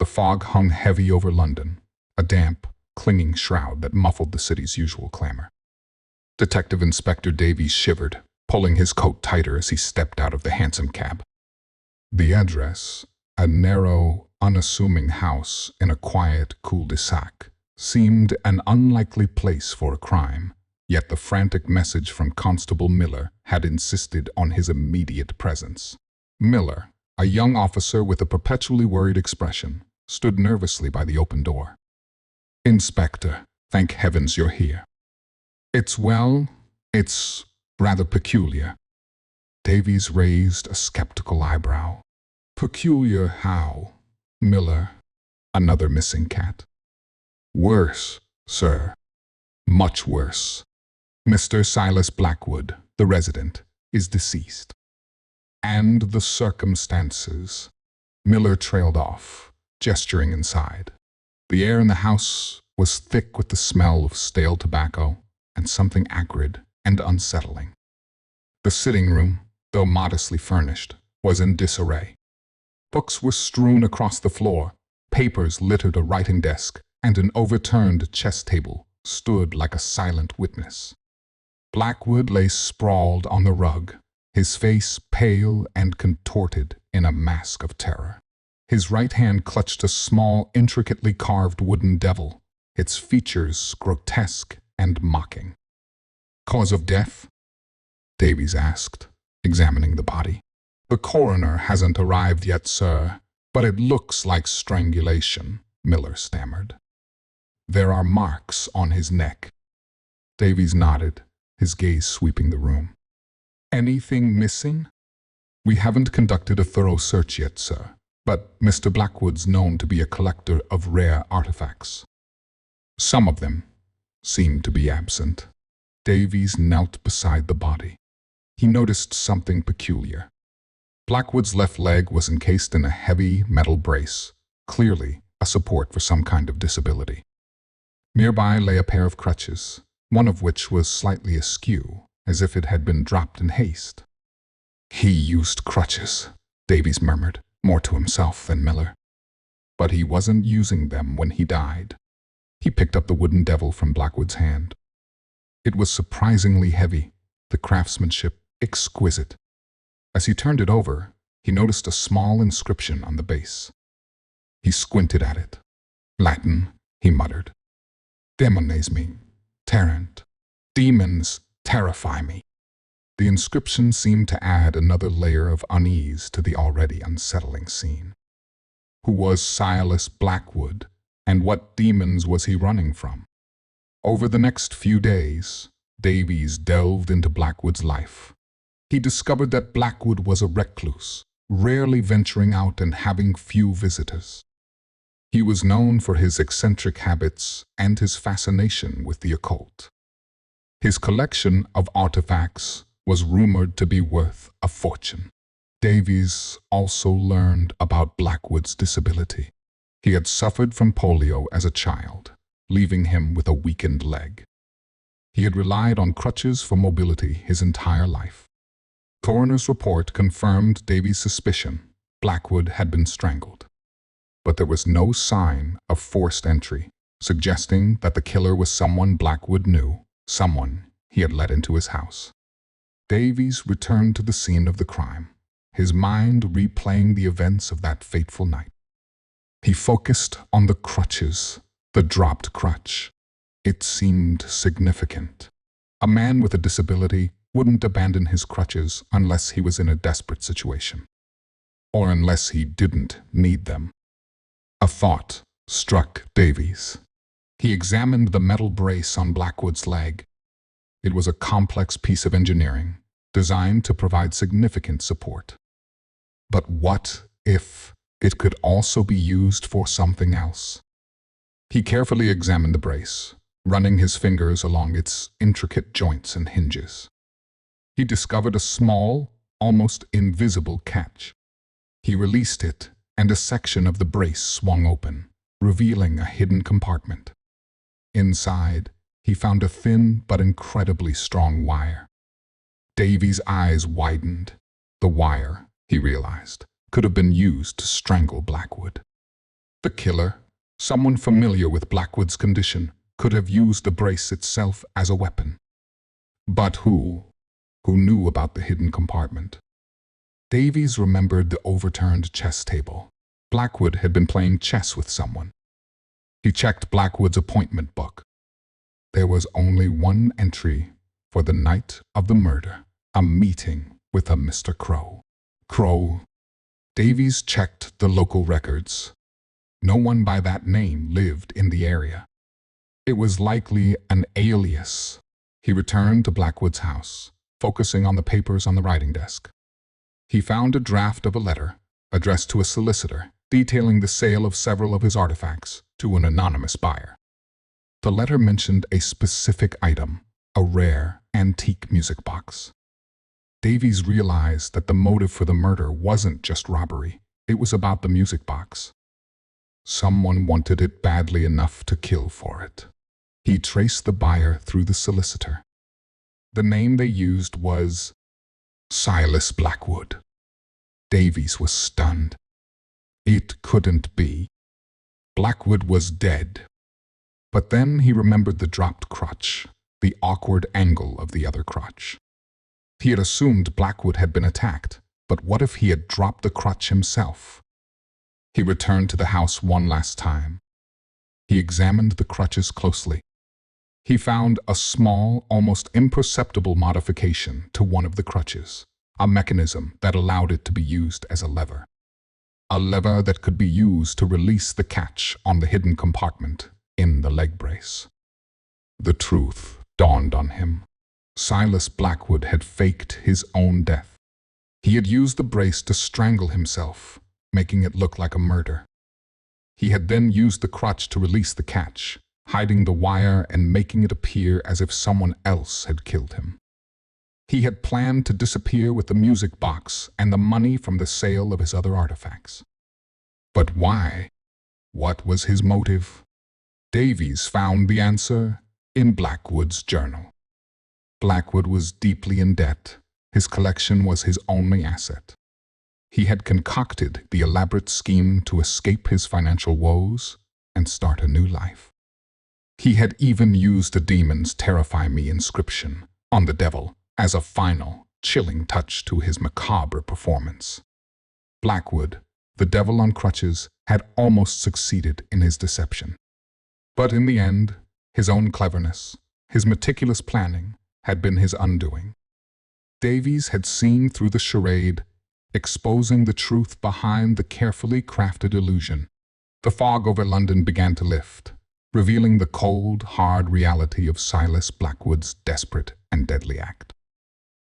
The fog hung heavy over London, a damp, clinging shroud that muffled the city's usual clamor. Detective Inspector Davies shivered, pulling his coat tighter as he stepped out of the hansom cab. The address, a narrow, unassuming house in a quiet cul-de-sac, seemed an unlikely place for a crime, yet the frantic message from Constable Miller had insisted on his immediate presence. Miller, a young officer with a perpetually worried expression, stood nervously by the open door. "Inspector, thank heavens you're here." It's rather peculiar." Davies raised a skeptical eyebrow. "Peculiar how, Miller?" "Another missing cat." "Worse, sir. Much worse. Mr. Silas Blackwood, the resident, is deceased. And the circumstances." Miller trailed off, gesturing inside. The air in the house was thick with the smell of stale tobacco and something acrid and unsettling. The sitting room, though modestly furnished, was in disarray. Books were strewn across the floor, papers littered a writing desk, and an overturned chess table stood like a silent witness. Blackwood lay sprawled on the rug, his face pale and contorted in a mask of terror. His right hand clutched a small, intricately carved wooden devil, its features grotesque and mocking. "Cause of death?" Davies asked, examining the body. "The coroner hasn't arrived yet, sir, but it looks like strangulation," Miller stammered. "There are marks on his neck." Davies nodded, his gaze sweeping the room. "Anything missing?" "We haven't conducted a thorough search yet, sir, but Mr. Blackwood's known to be a collector of rare artifacts. Some of them seem to be absent." Davies knelt beside the body. He noticed something peculiar. Blackwood's left leg was encased in a heavy metal brace, clearly a support for some kind of disability. Nearby lay a pair of crutches, one of which was slightly askew, as if it had been dropped in haste. "He used crutches," Davies murmured, more to himself than Miller. "But he wasn't using them when he died." He picked up the wooden devil from Blackwood's hand. It was surprisingly heavy, the craftsmanship exquisite. As he turned it over, he noticed a small inscription on the base. He squinted at it. "Latin," he muttered. "Demones me, terrent. Demons terrify me." The inscription seemed to add another layer of unease to the already unsettling scene. Who was Silas Blackwood, and what demons was he running from? Over the next few days, Davies delved into Blackwood's life. He discovered that Blackwood was a recluse, rarely venturing out and having few visitors. He was known for his eccentric habits and his fascination with the occult. His collection of artifacts was rumored to be worth a fortune. Davies also learned about Blackwood's disability. He had suffered from polio as a child, leaving him with a weakened leg. He had relied on crutches for mobility his entire life. Coroner's report confirmed Davies' suspicion: Blackwood had been strangled. But there was no sign of forced entry, suggesting that the killer was someone Blackwood knew, someone he had let into his house. Davies returned to the scene of the crime, his mind replaying the events of that fateful night. He focused on the crutches, the dropped crutch. It seemed significant. A man with a disability wouldn't abandon his crutches unless he was in a desperate situation, or unless he didn't need them. A thought struck Davies. He examined the metal brace on Blackwood's leg. It was a complex piece of engineering, designed to provide significant support. But what if it could also be used for something else? He carefully examined the brace, running his fingers along its intricate joints and hinges. He discovered a small, almost invisible catch. He released it, and a section of the brace swung open, revealing a hidden compartment. Inside, he found a thin but incredibly strong wire. Davies' eyes widened. The wire, he realized, could have been used to strangle Blackwood. The killer, someone familiar with Blackwood's condition, could have used the brace itself as a weapon. But who? Who knew about the hidden compartment? Davies remembered the overturned chess table. Blackwood had been playing chess with someone. He checked Blackwood's appointment book. There was only one entry for the night of the murder, a meeting with a Mr. Crow. Crow. Davies checked the local records. No one by that name lived in the area. It was likely an alias. He returned to Blackwood's house, focusing on the papers on the writing desk. He found a draft of a letter addressed to a solicitor detailing the sale of several of his artifacts to an anonymous buyer. The letter mentioned a specific item, a rare, antique music box. Davies realized that the motive for the murder wasn't just robbery. It was about the music box. Someone wanted it badly enough to kill for it. He traced the buyer through the solicitor. The name they used was Silas Blackwood. Davies was stunned. It couldn't be. Blackwood was dead. But then he remembered the dropped crutch, the awkward angle of the other crutch. He had assumed Blackwood had been attacked, but what if he had dropped the crutch himself? He returned to the house one last time. He examined the crutches closely. He found a small, almost imperceptible modification to one of the crutches, a mechanism that allowed it to be used as a lever. A lever that could be used to release the catch on the hidden compartment in the leg brace. The truth dawned on him. Silas Blackwood had faked his own death. He had used the brace to strangle himself, making it look like a murder. He had then used the crutch to release the catch, hiding the wire and making it appear as if someone else had killed him. He had planned to disappear with the music box and the money from the sale of his other artifacts. But why? What was his motive? Davies found the answer in Blackwood's journal. Blackwood was deeply in debt. His collection was his only asset. He had concocted the elaborate scheme to escape his financial woes and start a new life. He had even used a demon's "Terrify Me" inscription on the devil as a final, chilling touch to his macabre performance. Blackwood, the devil on crutches, had almost succeeded in his deception. But in the end, his own cleverness, his meticulous planning, had been his undoing. Davies had seen through the charade, exposing the truth behind the carefully crafted illusion. The fog over London began to lift, revealing the cold, hard reality of Silas Blackwood's desperate and deadly act.